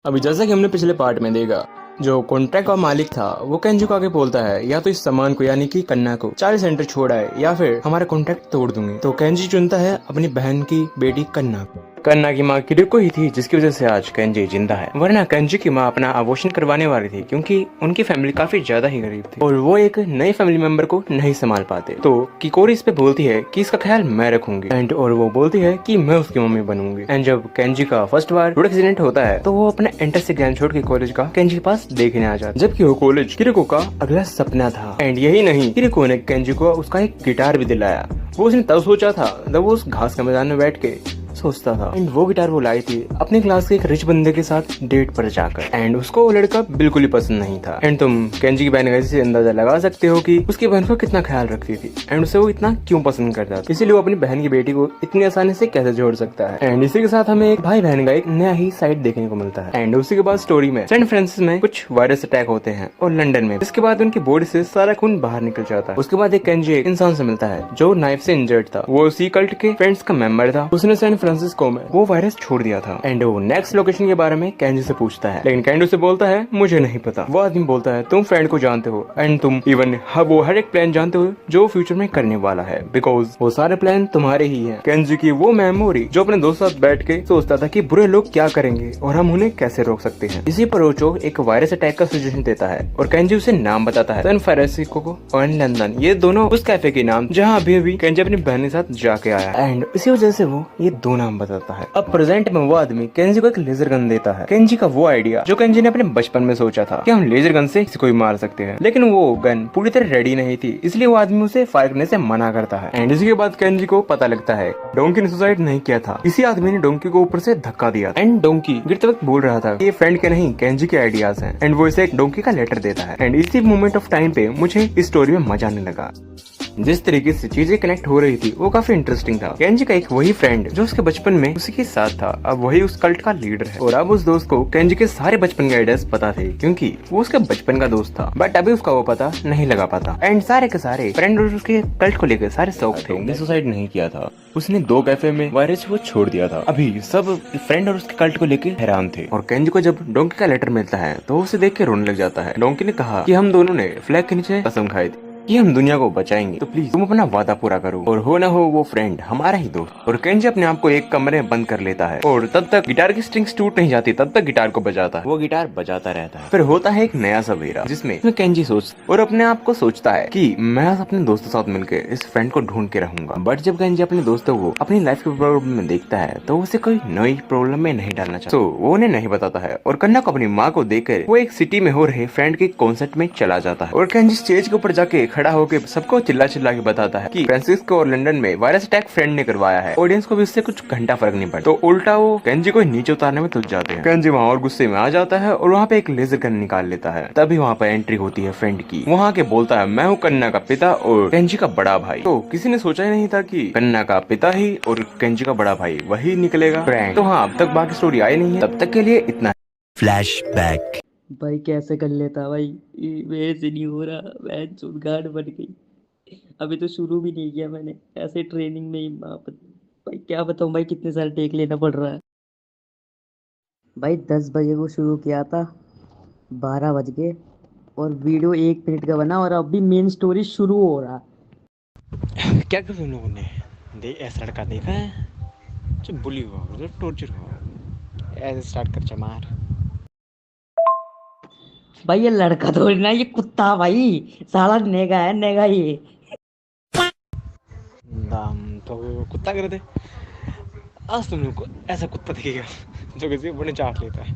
अभी जैसा कि हमने पिछले पार्ट में देखा, जो कॉन्ट्रैक्ट का मालिक था वो केंजी को आगे बोलता है या तो इस सामान को यानी कि कन्ना को 40 सेंटर छोड़ा है या फिर हमारा कॉन्ट्रैक्ट तोड़ दूंगे। तो केंजी चुनता है अपनी बहन की बेटी कन्ना को। कन्ना की माँ किरिको ही थी जिसकी वजह से आज केंजी जिंदा है, वरना केंजी की माँ अपना अबॉर्शन करवाने वाली थी क्योंकि उनकी फैमिली काफी ज्यादा ही गरीब थी और वो एक नए फैमिली मेंबर को नहीं संभाल पाते। तो किकोरी इस पे बोलती है कि इसका ख्याल मैं रखूंगी एंड और वो बोलती है कि मैं उसकी मम्मी बनूंगी। एंड जब केंजी का फर्स्ट बार रोड एक्सीडेंट होता है तो वो अपने एंट्रेंस एग्जाम छोड़ के कॉलेज का केंजी के पास देखने आ जाता, जबकि वो कॉलेज किरिको का अगला सपना था। एंड यही नहीं, किरिको ने केंजी को उसका एक गिटार भी दिलाया। वो उसने तब सोचा था जब वो उस घास के मैदान में बैठ के सोचता था। एंड वो गिटार वो लाई थी अपने क्लास के एक रिच बंदे के साथ डेट पर जाकर। एंड उसको वो लड़का बिल्कुल ही पसंद नहीं था। एंड तुम केंजी की बहन से अंदाजा लगा सकते हो कि उसकी बहन को कितना ख्याल रखती थी एंड उसे वो इतना क्यों पसंद करता था। इसीलिए वो अपनी बहन की बेटी को इतनी आसानी से कैसे जोड़ सकता है। एंड इसी के साथ हमें एक भाई बहन का एक नया ही साइड देखने को मिलता है। एंड उसी के बाद स्टोरी में सैन फ्रांसिस्को में कुछ वायरस अटैक होते हैं और लंदन में, इसके बाद उनकी बॉडी से सारा खून बाहर निकल जाता है। उसके बाद एक केंजी एक इंसान से मिलता है जो नाइफ से इंजर्ड था। वो उसी कल्ट के फ्रेंड्स का मेंबर था। उसने सैन फ्रांसिस्को में वो वायरस छोड़ दिया था। एंड वो नेक्स्ट लोकेशन के बारे में केंजी से पूछता है, लेकिन केंजी से बोलता है मुझे नहीं पता। वो आदमी बोलता है तुम फ्रेंड को जानते हो एंड तुम इवन वो हर एक प्लान जानते हो जो फ्यूचर में करने वाला है, बिकॉज वो सारे प्लान तुम्हारे ही हैं। केंजी की वो मेमोरी जो अपने दोस्त साथ बैठ के सोचता था कि बुरे लोग क्या करेंगे और हम उन्हें कैसे रोक सकते हैं। इसी पर ओचो एक वायरस अटैक का सजेशन देता है और केंजी उसे नाम बताता है, सैन फ्रांसिस्को और लंदन। ये दोनों उस कैफे के नाम जहाँ अभी अभी केंजी अपनी बहन के साथ जाके आया एंड इसी वजह से वो ये दो नाम बताता है। अब प्रेजेंट में वो आदमी केंजी को एक लेजर गन देता है। केंजी का वो आइडिया जो केंजी ने अपने बचपन में सोचा था कि हम लेजर गन से किसी को भी मार सकते हैं, लेकिन वो गन पूरी तरह रेडी नहीं थी, इसलिए वो आदमी उसे फायर करने से मना करता है। एंड इसी के बाद केंजी को पता लगता है डोंकी ने सुसाइड नहीं किया था, इसी आदमी ने डोंकी को ऊपर से धक्का दिया। एंड डोंकी गिरते वक्त बोल रहा था ये फ्रेंड के नहीं केंजी के आइडियाज हैं एंड वो इसे एक डोंकी का लेटर देता है। एंड इसी मोमेंट ऑफ टाइम पे मुझे इस स्टोरी में मजा आने लगा। जिस तरीके से चीजें कनेक्ट हो रही थी वो काफी इंटरेस्टिंग था। केंजी का एक वही फ्रेंड जो उसके बचपन में उसी के साथ था, अब वही उस कल्ट का लीडर है और अब उस दोस्त को केंजी के सारे बचपन के आइडियाज पता थे क्योंकि वो उसके बचपन का दोस्त था, बट अभी उसका वो पता नहीं लगा पाता। एंड सारे के सारे फ्रेंड और उसके कल्ट को लेकर सारे शौक थे। उसने सुसाइड नहीं किया था, उसने 2 कैफे में वायरस वो छोड़ दिया था। अभी सब फ्रेंड और उसके कल्ट को लेकर हैरान थे और केंजी को जब डोंकी का लेटर मिलता है तो उसे देख के रोने लग जाता है। डोंकी ने कहा कि हम दोनों ने फ्लैग के नीचे कसम खाई थी कि हम दुनिया को बचाएंगे, तो प्लीज तुम अपना वादा पूरा करो और हो ना हो वो फ्रेंड हमारा ही दोस्त। और केंजी अपने आप को एक कमरे में बंद कर लेता है और तब तक गिटार की स्ट्रिंग्स टूट नहीं जाती, तब तक गिटार को बजाता है। वो गिटार बजाता रहता है। फिर होता है एक नया सवेरा जिसमें केंजी सोच और अपने आप को सोचता है कि मैं अपने दोस्तों के साथ मिलकर इस फ्रेंड को ढूंढ के रहूंगा। बट जब केंजी अपने दोस्तों को अपनी लाइफ के प्रॉब्लम में देखता है तो उसे कोई नई प्रॉब्लम में नहीं डालना चाहता, तो वो उन्हें नहीं बताता है और कन्ना को अपनी माँ को देकर वो एक सिटी में हो रहे फ्रेंड के कॉन्सर्ट में चला जाता है। और केंजी स्टेज के ऊपर जाके खड़ा होकर सबको चिल्ला चिल्ला के बताता है कि फ्रांसिस्को और लंदन में वायरस अटैक फ्रेंड ने करवाया है। ऑडियंस को भी इससे कुछ घंटा फर्क नहीं पड़ता, तो उल्टा वो केंजी को नीचे उतारने में तुल जाते हैं। केंजी वहाँ और गुस्से में आ जाता है और वहाँ पे एक लेजर गन निकाल लेता है। तभी वहाँ पे एंट्री होती है फ्रेंड की। वहाँ के बोलता है मैं हूँ कन्ना का पिता और केंजी का बड़ा भाई। तो किसी ने सोचा ही नहीं था कि कन्ना का पिता ही और केंजी का बड़ा भाई वही निकलेगा फ्रेंड। तो हाँ, अब तक बाकी स्टोरी आई नहीं है, तब तक के लिए इतना। फ्लैशबैक। भाई कैसे कर लेता भाई, मेरे से नहीं हो रहा। मैं गार्ड बन गई। अभी तो शुरू भी नहीं किया मैंने, ऐसे ट्रेनिंग में ही भाई क्या बताऊं भाई, कितने सारे टेक लेना पड़ रहा है भाई। 10 बजे को शुरू किया था, 12 बज गए और वीडियो 1 मिनट का बना और अभी मेन स्टोरी शुरू हो रहा। क्या कर तुम लोगों ने ऐसा लड़का देखा है जो बुली हुआ जो टॉर्चर हुआ, ऐसे स्टार्ट कर चमार। भाई ये लड़का थोड़ी ना, ये कुत्ता भाई, साला नेगा है, नेगा ये। दाम तो कुत्ता कर दे। आज तुम लोग को ऐसा कुत्ता दिखेगा जो किसी को बड़े चाट लेता है।